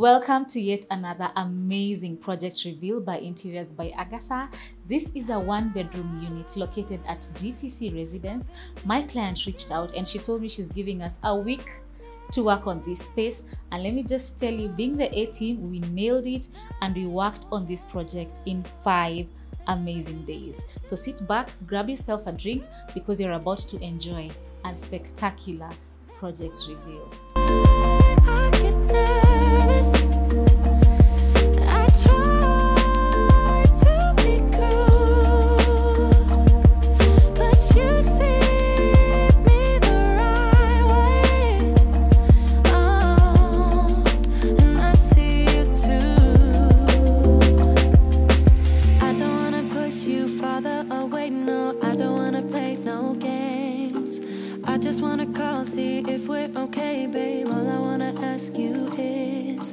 Welcome to yet another amazing project reveal by Interiors by Agatha. This is a one-bedroom unit located at GTC residence. My client reached out and she told me she's giving us a week to work on this space, and let me just tell you, being the A team, we nailed it and we worked on this project in 5 amazing days. So sit back, grab yourself a drink because you're about to enjoy a spectacular project reveal. I just wanna call, see if we're okay, babe. All I wanna ask you is,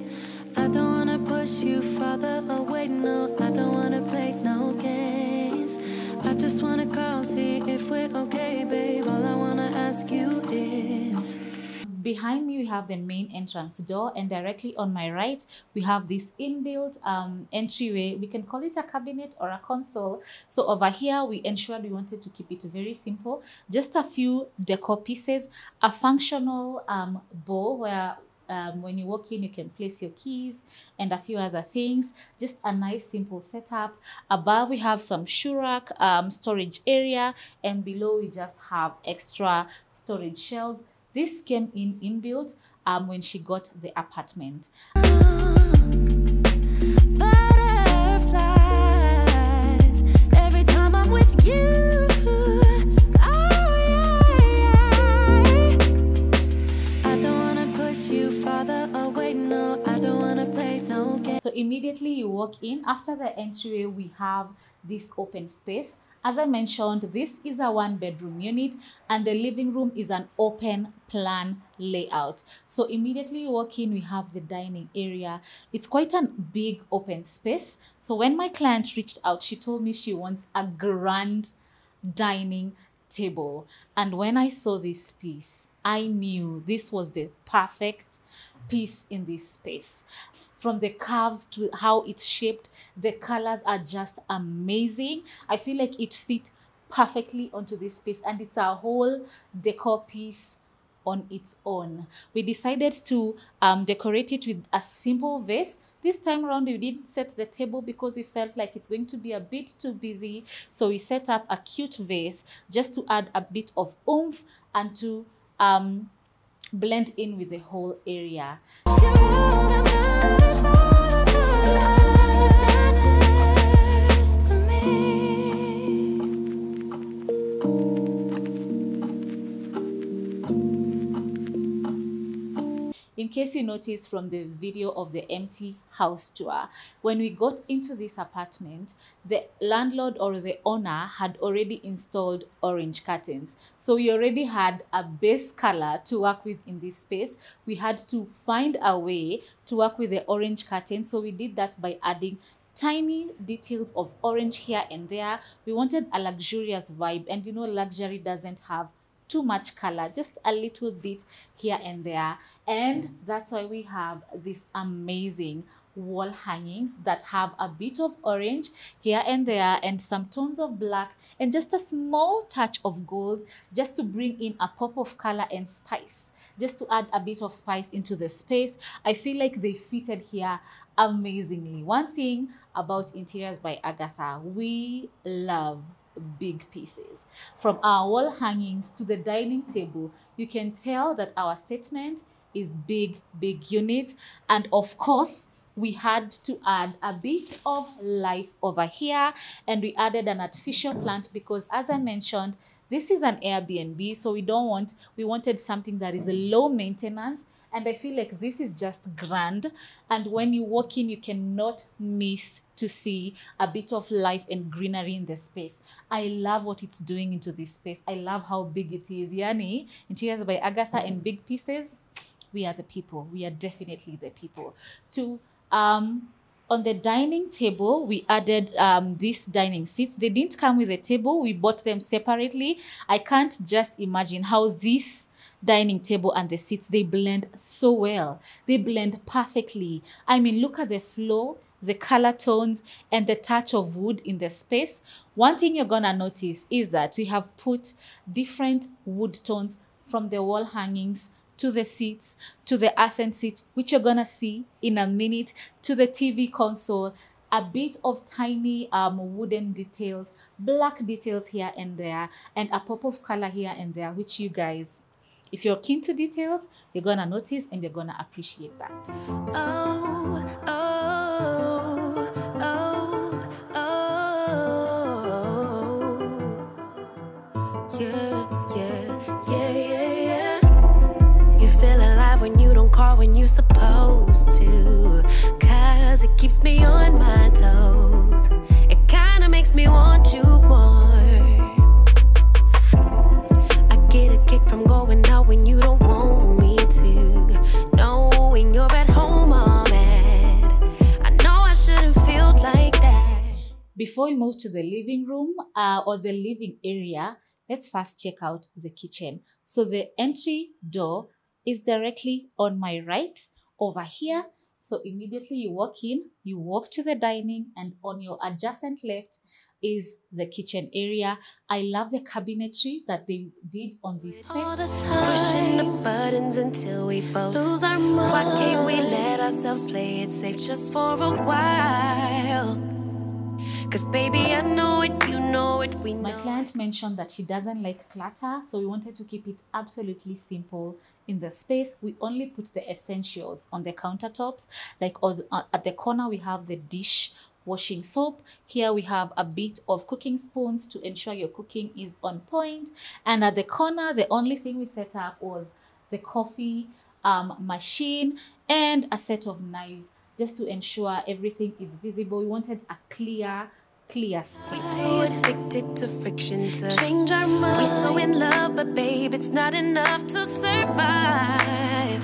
I don't wanna push you farther away, no. I don't wanna play no games. I just wanna call, see if we're okay, babe. All I wanna ask you is. Behind me, we have the main entrance door, and directly on my right, we have this inbuilt entryway. We can call it a cabinet or a console. So over here, we ensured we wanted to keep it very simple. Just a few decor pieces, a functional bowl where when you walk in, you can place your keys and a few other things. Just a nice simple setup. Above, we have some shoe rack, storage area, and below we just have extra storage shelves. This came in inbuilt when she got the apartment. Butterflies every time I'm with you. I don't wanna push you farther away, no. I don't wanna play no game. So immediately you walk in, after the entryway, we have this open space. As I mentioned, this is a one-bedroom unit and the living room is an open plan layout. So immediately you walk in, we have the dining area. It's quite a big open space. So when my client reached out, she told me she wants a grand dining table. And when I saw this piece, I knew this was the perfect piece in this space. From the curves to how it's shaped, the colors are just amazing. I feel like it fit perfectly onto this space, and it's a whole decor piece on its own. We decided to decorate it with a simple vase. This time around, we didn't set the table because we felt like it's going to be a bit too busy. So we set up a cute vase just to add a bit of oomph and to blend in with the whole area. In case you noticed from the video of the empty house tour, when we got into this apartment, the landlord or the owner had already installed orange curtains. So we already had a base color to work with in this space. We had to find a way to work with the orange curtain. So we did that by adding tiny details of orange here and there. We wanted a luxurious vibe, and you know, luxury doesn't have too much color, just a little bit here and there. And that's why we have these amazing wall hangings that have a bit of orange here and there and some tones of black and just a small touch of gold, just to bring in a pop of color and spice, just to add a bit of spice into the space. I feel like they fitted here amazingly. One thing about Interiors by Agatha, we love big pieces. From our wall hangings to the dining table, you can tell that our statement is big unit. And of course, we had to add a bit of life over here, and we added an artificial plant because, as I mentioned, this is an Airbnb, so we wanted something that is low maintenance. And I feel like this is just grand. And when you walk in, you cannot miss to see a bit of life and greenery in the space. I love what it's doing into this space. I love how big it is. Yani, Interiors by Agatha and big pieces, we are the people. We are definitely the people. On On the dining table, we added these dining seats. They didn't come with a table. We bought them separately. I can't just imagine how this dining table and the seats, they blend so well. They blend perfectly. I mean, look at the flow, the color tones, and the touch of wood in the space. One thing you're gonna notice is that we have put different wood tones from the wall hangings to the seats, to the accent seat, which you're gonna see in a minute, to the TV console, a bit of tiny wooden details, black details here and there, and a pop of color here and there, which you guys, if you're keen to details, you're gonna notice and you're gonna appreciate that. Oh, oh, oh, oh. Yeah, yeah, yeah, yeah, yeah. You feel alive when you don't call when you supposed to, 'cause it keeps me on my toes. It kinda makes me want you more. I get a kick from going out when you don't want me to, knowing you're at home all mad. I know I shouldn't feel like that. Before we move to the living room or the living area, let's first check out the kitchen. So the entry door is directly on my right over here. So immediately you walk in, you walk to the dining, and on your adjacent left is the kitchen area. I love the cabinetry that they did on this space. All the time, pushing the buttons until we both lose our mind. Why can't we let ourselves play it safe just for a while? 'Cause baby, I know it, you know it, we know. My client mentioned that she doesn't like clutter, so we wanted to keep it absolutely simple in the space. We only put the essentials on the countertops. Like at the corner, we have the dish washing soap. Here we have a bit of cooking spoons to ensure your cooking is on point. And at the corner, the only thing we set up was the coffee machine and a set of knives, just to ensure everything is visible. We wanted a clear space. So addicted to friction to change our mind. We so in love, but babe, it's not enough to survive.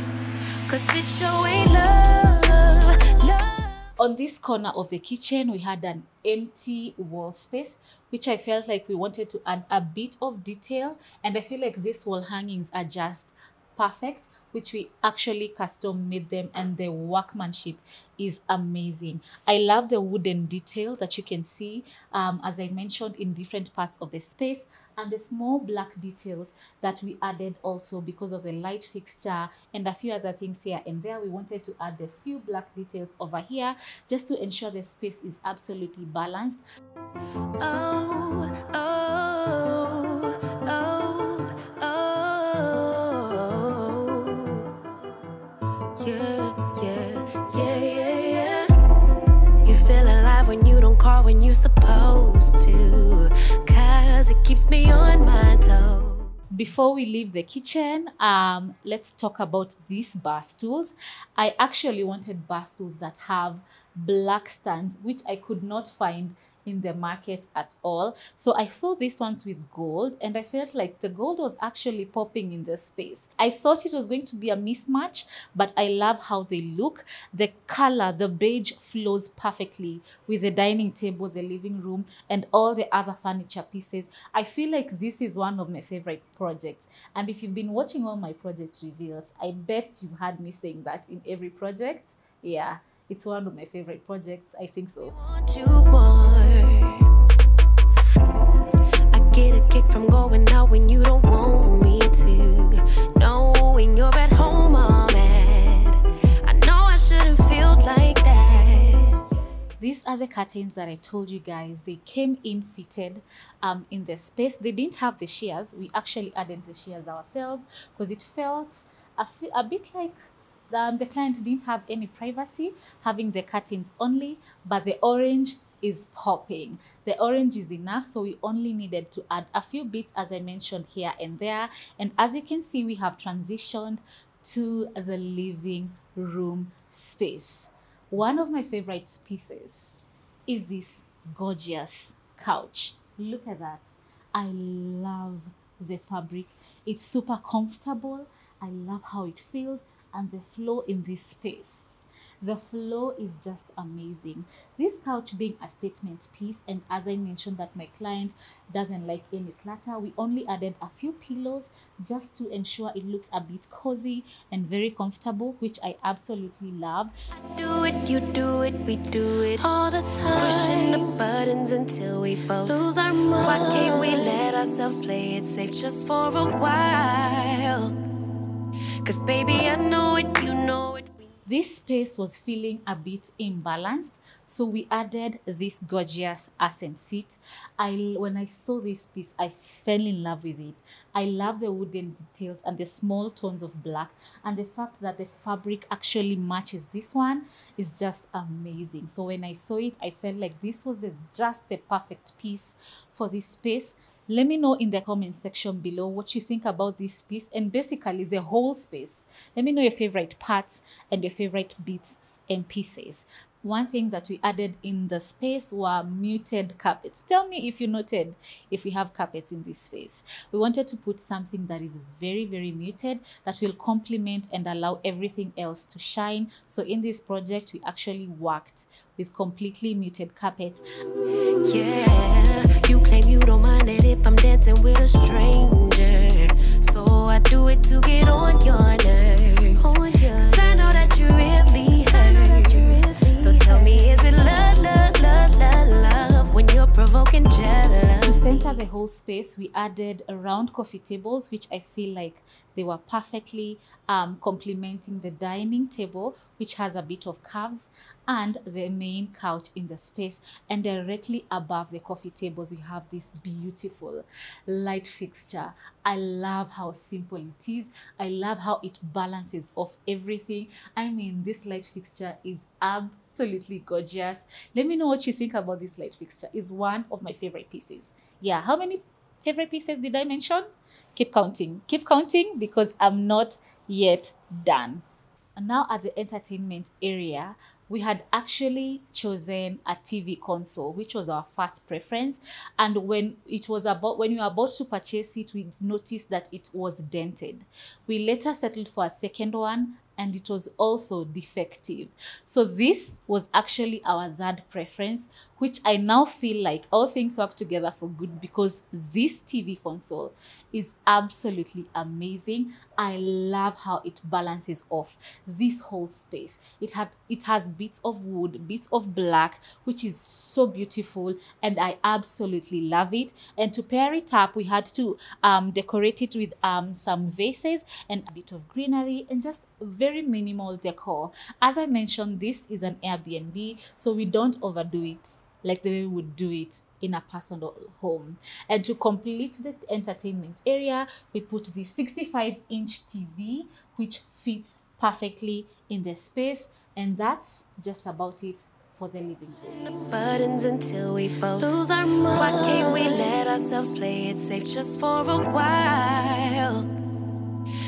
'Cause it's showing love, love. On this corner of the kitchen, we had an empty wall space, which I felt like we wanted to add a bit of detail. And I feel like these wall hangings are just perfect, which we actually custom made them, and the workmanship is amazing. I love the wooden detail that you can see, as I mentioned, in different parts of the space, and the small black details that we added also because of the light fixture and a few other things here and there. We wanted to add a few black details over here just to ensure the space is absolutely balanced. Oh, oh, oh, oh. Yeah, yeah, yeah, yeah, yeah. You feel alive when you don't call when you supposed to, 'cause it keeps me on my toes. Before we leave the kitchen, let's talk about these bar stools. I actually wanted bar stools that have black stands, which I could not find in the market at all. So I saw these ones with gold, and I felt like the gold was actually popping in the space. I thought it was going to be a mismatch, but I love how they look. The color, the beige, flows perfectly with the dining table, the living room, and all the other furniture pieces. I feel like this is one of my favorite projects. And if you've been watching all my project reveals, I bet you've heard me saying that in every project. Yeah, it's one of my favorite projects. I think so. Want you more. I get a kick from going out when you don't want me to, knowing you're at home all mad. I know I shouldn't feel like that. These are the curtains that I told you guys. They came in fitted in the space. They didn't have the shears. We actually added the shears ourselves because it felt a bit like the client didn't have any privacy having the curtains only, but the orange is popping. The orange is enough, so we only needed to add a few bits, as I mentioned, here and there. And as you can see, we have transitioned to the living room space. One of my favorite pieces is this gorgeous couch. Look at that. I love the fabric. It's super comfortable. I love how it feels and the flow in this space. The flow is just amazing. This couch being a statement piece, and as I mentioned that my client doesn't like any clutter, we only added a few pillows just to ensure it looks a bit cozy and very comfortable, which I absolutely love. Do it, you do it, we do it all the time. Pushing the buttons until we both lose our mind. Why can't we let ourselves play it safe just for a while? 'Cause baby, I know it, you know it. This space was feeling a bit imbalanced, so we added this gorgeous accent seat. When I saw this piece, I fell in love with it. I love the wooden details and the small tones of black, and the fact that the fabric actually matches this one is just amazing. So when I saw it, I felt like this was just the perfect piece for this space. Let me know in the comment section below what you think about this piece and basically the whole space. Let me know your favorite parts and your favorite bits and pieces. One thing that we added in the space were muted carpets. Tell me if you noted if we have carpets in this space. We wanted to put something that is very, very muted that will complement and allow everything else to shine. So in this project, we actually worked with completely muted carpets. Yeah, you claim you don't mind it if I'm dancing with a stranger. So I do it to get on your nerves. 'Cause I know that you really hurt. So tell me, is it love, love, love, love, love when you're provoking jealousy? To center the whole space, we added round coffee tables, which I feel like they were perfectly complementing the dining table, which has a bit of curves, and the main couch in the space. And directly above the coffee tables, we have this beautiful light fixture. I love how simple it is. I love how it balances off everything. I mean, this light fixture is absolutely gorgeous. Let me know what you think about this light fixture. It's one of my favorite pieces. Yeah, how many favorite pieces did I mention? Keep counting because I'm not yet done. And now at the entertainment area, we had actually chosen a TV console, which was our first preference. And when we were about to purchase it, we noticed that it was dented. We later settled for a second one, and it was also defective. So this was actually our third preference, which I now feel like all things work together for good because this TV console is absolutely amazing. I love how it balances off this whole space. It has bits of wood, bits of black, which is so beautiful, and I absolutely love it. And to pair it up, we had to decorate it with some vases and a bit of greenery and just very minimal decor. As I mentioned, this is an Airbnb, so we don't overdo it like the way we would do it in a personal home. And to complete the entertainment area, we put the 65-inch TV, which fits perfectly in the space. And that's just about it for the living room. Buttons until we both lose our mind. Why can't we let ourselves play it safe just for a while?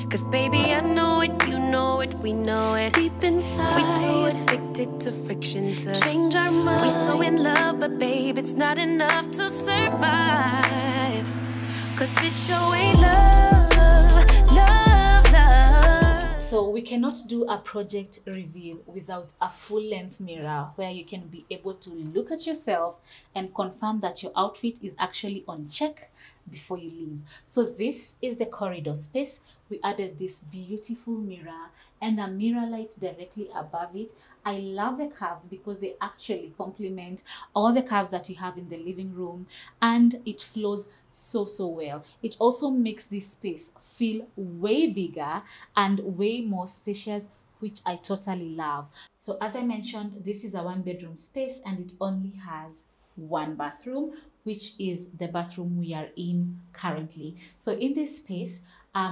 'Cause baby, I know it, you know it, we know it. Deep inside, we too addicted to friction to change our mind. We so in love, but babe, it's not enough to survive. 'Cause it sure ain't love, love, love. So we cannot do a project reveal without a full-length mirror where you can be able to look at yourself and confirm that your outfit is actually on check before you leave. So this is the corridor space. We added this beautiful mirror and a mirror light directly above it. I love the curves because they actually complement all the curves that you have in the living room, and it flows so well. It also makes this space feel way bigger and way more spacious, which I totally love. So as I mentioned, this is a 1-bedroom space and it only has 1 bathroom, which is the bathroom we are in currently. So in this space,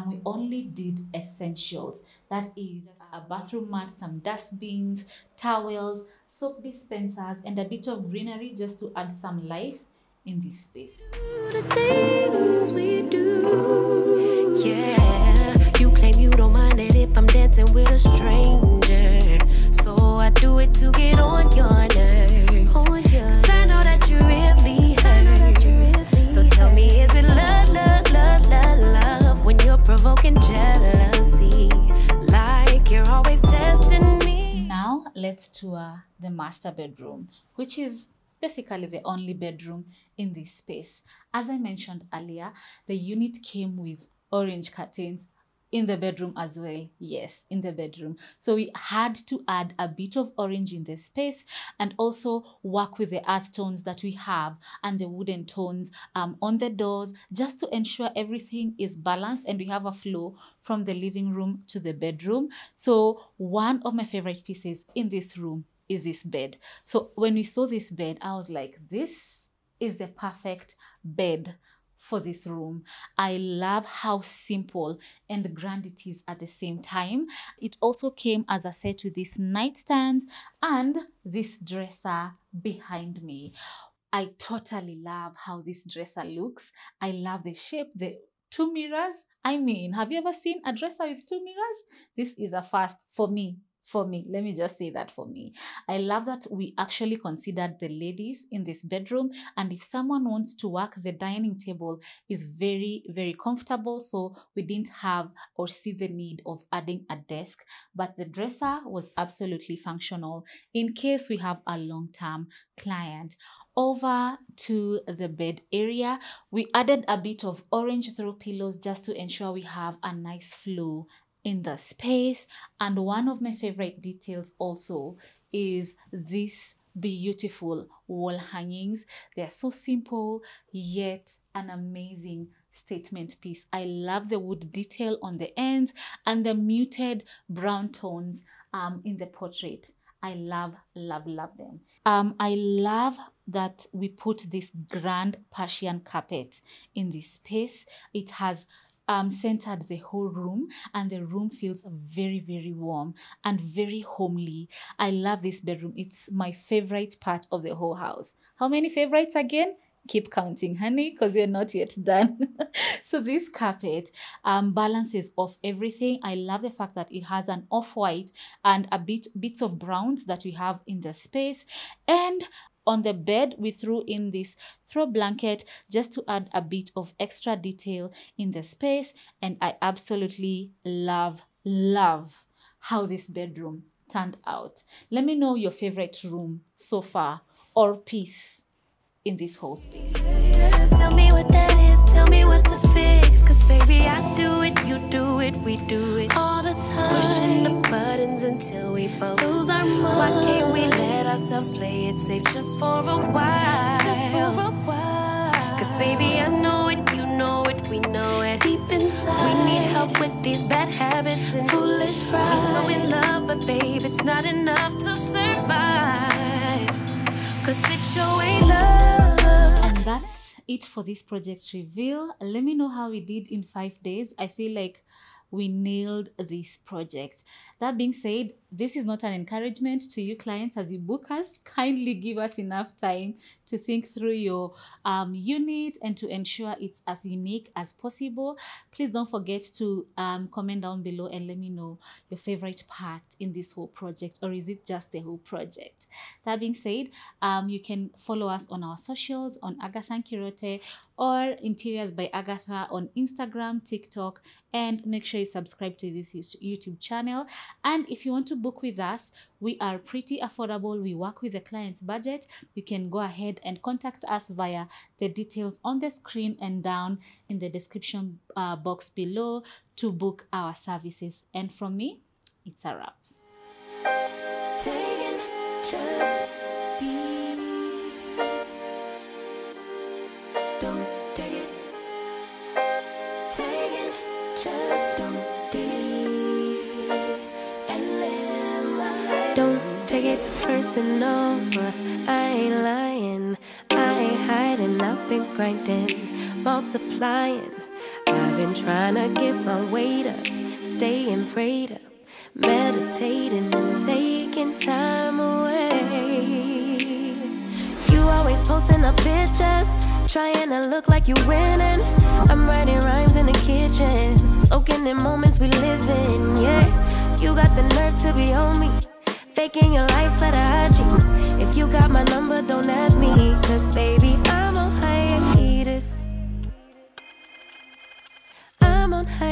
we only did essentials. That is a bathroom mat, some dustbins, towels, soap dispensers, and a bit of greenery just to add some life in this space. The things we do. Yeah, you claim you don't mind it if I'm dancing with a stranger. So I do it to get on your nerves. 'Cause I know that you really hurt. So tell me, is it love, love, love, love, love when you're provoking jealousy? Like you're always testing me. Now let's tour the master bedroom, which is basically the only bedroom in this space. As I mentioned earlier, the unit came with orange curtains in the bedroom as well. Yes, in the bedroom. So we had to add a bit of orange in the space and also work with the earth tones that we have and the wooden tones on the doors, just to ensure everything is balanced and we have a flow from the living room to the bedroom. So one of my favorite pieces in this room is this bed. So when we saw this bed, I was like, this is the perfect bed for this room. I love how simple and grand it is at the same time. It also came as a set with these nightstands and this dresser behind me. I totally love how this dresser looks. I love the shape, the 2 mirrors. I mean, have you ever seen a dresser with 2 mirrors? This is a first for me. Let me just say that for me. I love that we actually considered the ladies in this bedroom, and if someone wants to work, the dining table is very, very comfortable, so we didn't have or see the need of adding a desk, but the dresser was absolutely functional in case we have a long-term client. Over to the bed area, we added a bit of orange throw pillows just to ensure we have a nice flow in the space. And one of my favorite details also is this beautiful wall hangings. They're so simple yet an amazing statement piece. I love the wood detail on the ends and the muted brown tones in the portrait. I love them. I love that we put this grand Persian carpet in this space. It has centered the whole room, and the room feels very, very warm and very homely. I love this bedroom. It's my favorite part of the whole house. How many favorites again? Keep counting, honey, because you're not yet done. So this carpet balances off everything. I love the fact that it has an off-white and bits of browns that we have in the space. And on the bed, we threw in this throw blanket just to add a bit of extra detail in the space. And I absolutely love how this bedroom turned out. Let me know your favorite room so far or piece in this whole space. Tell me what that is, tell me what to fix. Cause baby, I do it, you do it, we do it all the time. Pushing the buttons until we both lose our mind. Why can't we let ourselves play it safe just for a while? Just for a while. Cause baby, I know it, you know it, we know it. Deep inside, we need help with these bad habits and foolish pride. We're so in love, but babe, it's not enough to survive. Cause it sure ain't love. And that's it for this project reveal. Let me know how we did in 5 days. I feel like we nailed this project. That being said, this is not an encouragement to you clients as you book us. Kindly give us enough time to think through your unit and to ensure it's as unique as possible. Please don't forget to comment down below and let me know your favorite part in this whole project, or is it just the whole project? That being said, you can follow us on our socials on Agatha Interiors or Interiors by Agatha on Instagram, TikTok, and make sure you subscribe to this YouTube channel. And if you want to book with us, we are pretty affordable. We work with the client's budget. You can go ahead and contact us via the details on the screen and down in the description box below to book our services. And from me, it's a wrap. Just be. Don't take it. Taking, just don't be. And live my life. Don't take it personal. I ain't lying. I ain't hiding. I've been grinding, multiplying. I've been trying to get my weight up, staying prayed up, meditating and taking time away. You always posting up pictures, trying to look like you winning. I'm writing rhymes in the kitchen, soaking in moments we live in. Yeah, you got the nerve to be on me, faking your life for the IG. If you got my number, don't add me, cause baby, I'm on hiatus. I'm on hiatus.